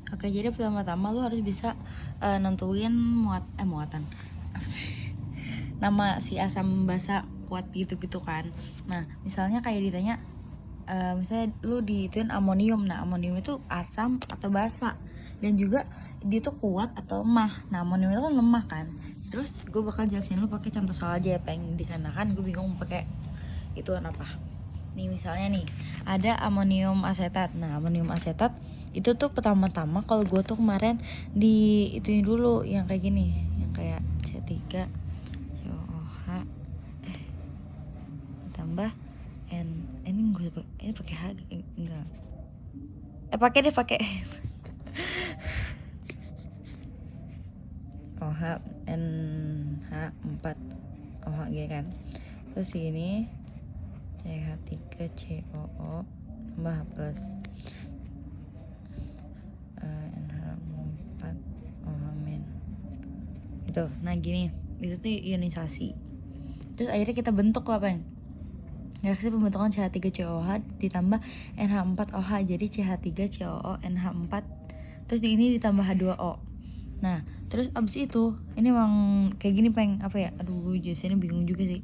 Oke, jadi pertama-tama lu harus bisa nentuin muatan nama si asam basa kuat gitu kan. Nah, misalnya kayak ditanya misalnya lu dituin amonium. Nah, amonium itu asam atau basa, dan juga dia tuh kuat atau lemah. Nah, amonium itu kan lemah kan. Terus gue bakal jelasin lu pakai contoh soal aja ya, pengen di sana kan gue bingung pakai ituan apa. Nih misalnya nih ada amonium asetat. Nah, amonium asetat itu tuh pertama-tama kalau gue tuh kemarin di ituin dulu yang kayak gini, yang kayak C3 COOH ditambah N. Ini gue ini pakai H enggak? Pakai deh pakai OH NH4 OH gitu kan. Terus ini CH3COO tambah H plus NH4 OH min itu. Nah gini, itu tuh ionisasi. Terus akhirnya kita bentuk lah Peng, reaksi pembentukan CH3COOH ditambah NH4OH jadi CH3COO NH4, terus di ini ditambah H2O. Nah terus abis itu ini emang kayak gini Peng, apa ya, aduh jelasinnya bingung juga sih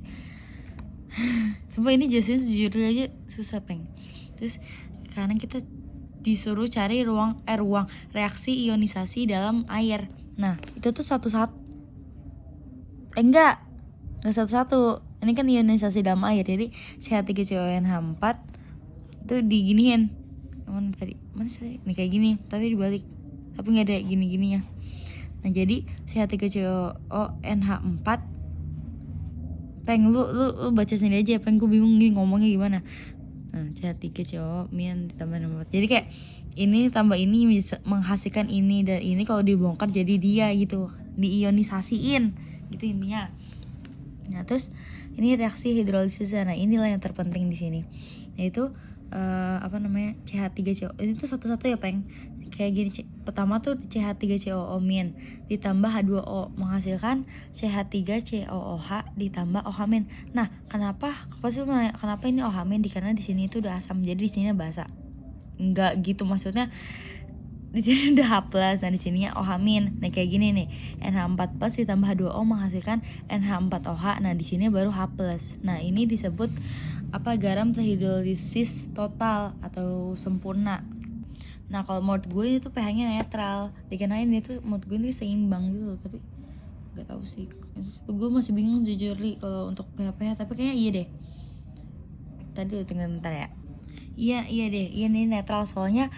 sumpah ini jelasinnya sejujurnya aja susah Peng. Terus sekarang kita disuruh cari ruang reaksi ionisasi dalam air. Nah itu tuh satu-satu enggak satu-satu, ini kan ionisasi dalam air, jadi CH3CONH4 itu diginiin. Mana tadi ini kayak gini tapi dibalik, tapi nggak ada gini-gininya. Nah jadi CH3CONH4 Peng lu baca sendiri aja, Peng gue bingung nih ngomongnya gimana. Nah CH3CO min ditambah 4, jadi kayak ini tambah ini bisa menghasilkan ini, dan ini kalau dibongkar jadi dia gitu, diionisasiin gitu intinya. Nah terus ini reaksi hidrolisis. Nah inilah yang terpenting di sini, yaitu CH3CO. Ini tuh satu-satu ya Peng, kayak gini. Pertama tuh CH3COO min ditambah H2O menghasilkan CH3COOH ditambah OH min. Nah kenapa pasti lu nanya kenapa ini OH min? Karena di sini itu udah asam, jadi di sini basa. Enggak gitu maksudnya, di sini udah H plus, nah di sininya OH min. Nah kayak gini nih, NH4 plus ditambah H2O menghasilkan NH4OH. Nah di sini baru H plus. Nah ini disebut garam terhidrolisis total atau sempurna. Nah kalau menurut gue itu pH-nya netral, dikarenain itu menurut gue ini seimbang gitu, tapi nggak tahu sih. Gue masih bingung jujur li kalau untuk pH, tapi kayaknya iya deh. Tadi tunggu bentar ya. Iya deh, ini netral soalnya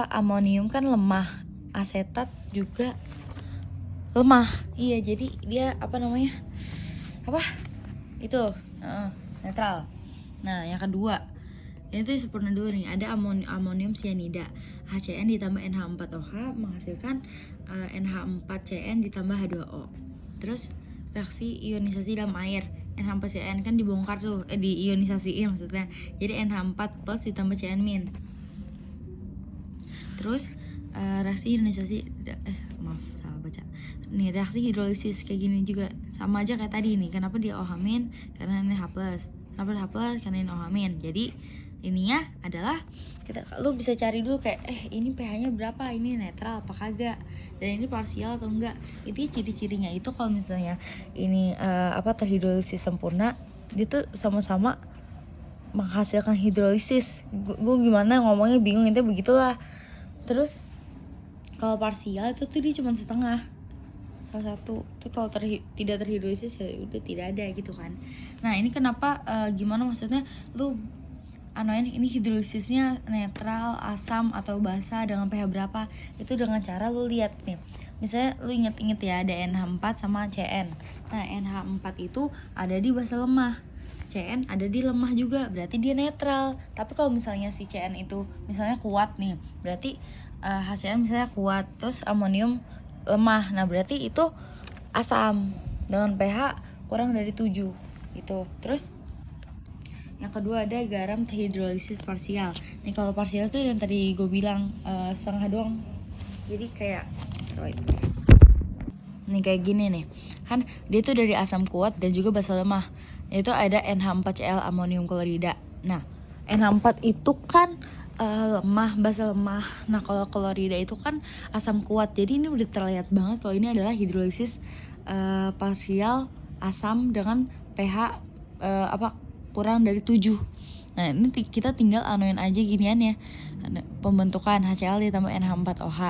amonium kan lemah, asetat juga lemah. Iya, jadi dia itu netral. Nah yang kedua, ini tuh sempurna dulu nih, ada amonium cyanida, HCN ditambah NH4OH menghasilkan NH4CN ditambah H2O. Terus reaksi ionisasi dalam air, NH4CN kan dibongkar tuh, diionisasiin maksudnya, jadi NH4 plus ditambah CN min. Terus reaksi ionisasi salah baca nih, reaksi hidrolisis kayak gini juga sama aja kayak tadi nih. Kenapa dia OH min? Karena ini H plus. Kenapa H plus? Karena ini OH min. Jadi ininya adalah lu bisa cari dulu kayak ini pH-nya berapa, ini netral apa kagak, dan ini parsial atau enggak. Itu ciri-cirinya itu kalau misalnya ini terhidrolisis sempurna, dia tuh sama-sama menghasilkan hidrolisis. Gue gimana ngomongnya bingung, itu begitulah. Terus kalau parsial itu tuh dia cuma setengah, salah satu tuh kalau tidak terhidrolisis ya udah tidak ada gitu kan. Nah ini kenapa gimana maksudnya lu ini hidrolisisnya netral, asam atau basa dengan pH berapa, itu dengan cara lu lihat nih. Misalnya lu inget ya ada NH4 sama CN. Nah NH4 itu ada di basa lemah, CN ada di lemah juga, berarti dia netral. Tapi kalau misalnya si CN itu misalnya kuat nih, berarti HCN misalnya kuat, terus amonium lemah, nah berarti itu asam dengan pH kurang dari 7 gitu. Terus yang kedua ada garam terhidrolisis parsial. Nih kalau parsial tuh yang tadi gue bilang setengah doang, jadi kayak nih kayak gini nih kan, dia tuh dari asam kuat dan juga basa lemah, yaitu ada NH4Cl amonium klorida. Nah NH4 itu kan lemah, basa lemah. Nah kalau klorida itu kan asam kuat, jadi ini udah terlihat banget kalau ini adalah hidrolisis parsial asam dengan pH kurang dari 7. Nah ini kita tinggal anuin aja giniannya, pembentukan HCl ditambah NH4OH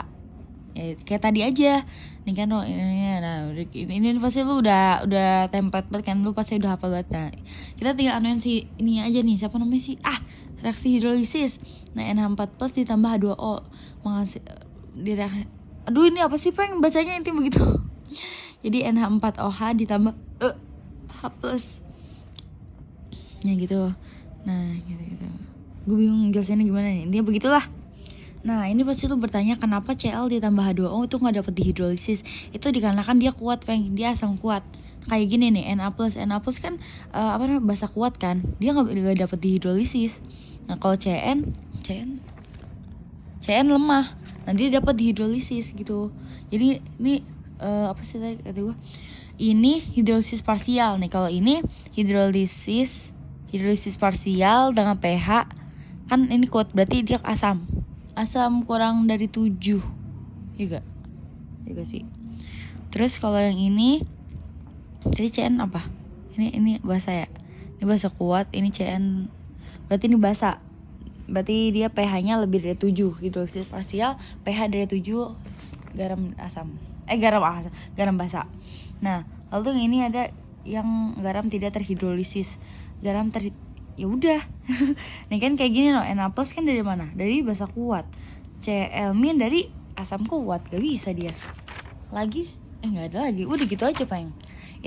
ya, kayak tadi aja nih kan. Nah ini pasti lu udah template banget kan, lu pasti udah hafal banget. Nah kita tinggal anuin si ini aja nih, siapa namanya sih, reaksi hidrolisis. Nah NH4 plus ditambah H2O menghasil aduh ini apa sih Peng bacanya inti begitu. Jadi NH4OH ditambah H plus ya gitu. Nah gitu gue bingung jelasinnya gimana nih, intinya begitulah. Nah ini pasti lu bertanya kenapa Cl ditambah H2O itu gak dapet dihidrolisis. Itu dikarenakan dia kuat Peng, dia asam kuat. Kayak gini nih Na plus kan basa kuat kan, dia gak dapet dihidrolisis. Nah kalau Cn lemah, nah dia dapat dihidrolisis gitu. Jadi ini apa sih tadi kata gue, ini hidrolisis parsial nih. Kalau ini hidrolisis parsial dengan pH kan ini kuat, berarti dia asam kurang dari 7 juga sih. Terus kalau yang ini tadi Cn apa, ini basa ya, ini basa kuat, ini Cn berarti ini basa, berarti dia pH-nya lebih dari 7. Hidrolisis parsial pH dari 7, garam basa. Nah lalu yang ini ada yang garam tidak terhidrolisis, ya udah. Nih kan kayak gini loh, Na plus kan dari mana? Dari basa kuat. Cl min dari asam kuat, gak bisa dia. Lagi nggak ada lagi. Udah gitu aja Peng.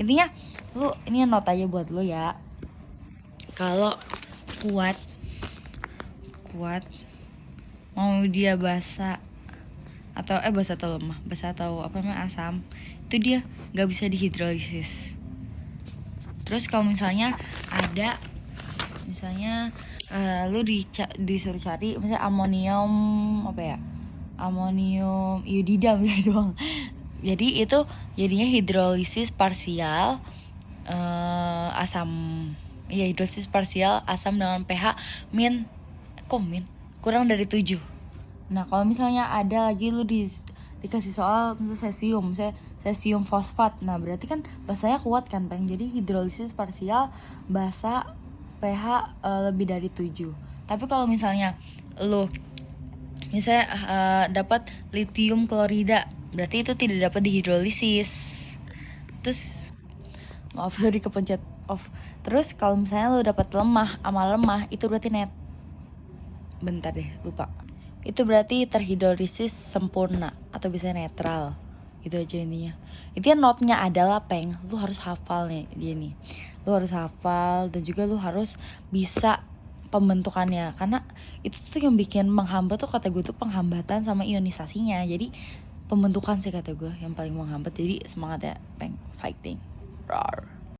Intinya lu ini note aja buat lu ya. Kalau kuat mau dia basa atau basa atau lemah, basa atau asam, itu dia nggak bisa dihidrolisis. Terus kalau misalnya ada lu disuruh cari misalnya amonium iodida misalnya doang, jadi itu jadinya hidrolisis parsial asam, ya hidrolisis parsial asam dengan pH min kurang dari 7. Nah kalau misalnya ada lagi lu dikasih soal misalnya cesium fosfat, nah berarti kan basanya kuat kan Peng, jadi hidrolisis parsial basa pH lebih dari 7. Tapi kalau misalnya lu dapat lithium klorida, berarti itu tidak dapat dihidrolisis. Terus maaf tadi kepencet off. Terus kalau misalnya lu dapat lemah, itu berarti bentar deh lupa, itu berarti terhidrolisis sempurna atau bisa netral. Itu aja intinya. Intinya note-nya adalah Peng, lu harus hafal nih dia nih. Lu harus hafal dan juga lu harus bisa pembentukannya, karena itu tuh yang bikin menghambat tuh kata gue tuh penghambatan sama ionisasinya. Jadi pembentukan sih kata gue yang paling menghambat. Jadi semangat ya Peng, fighting. Roar.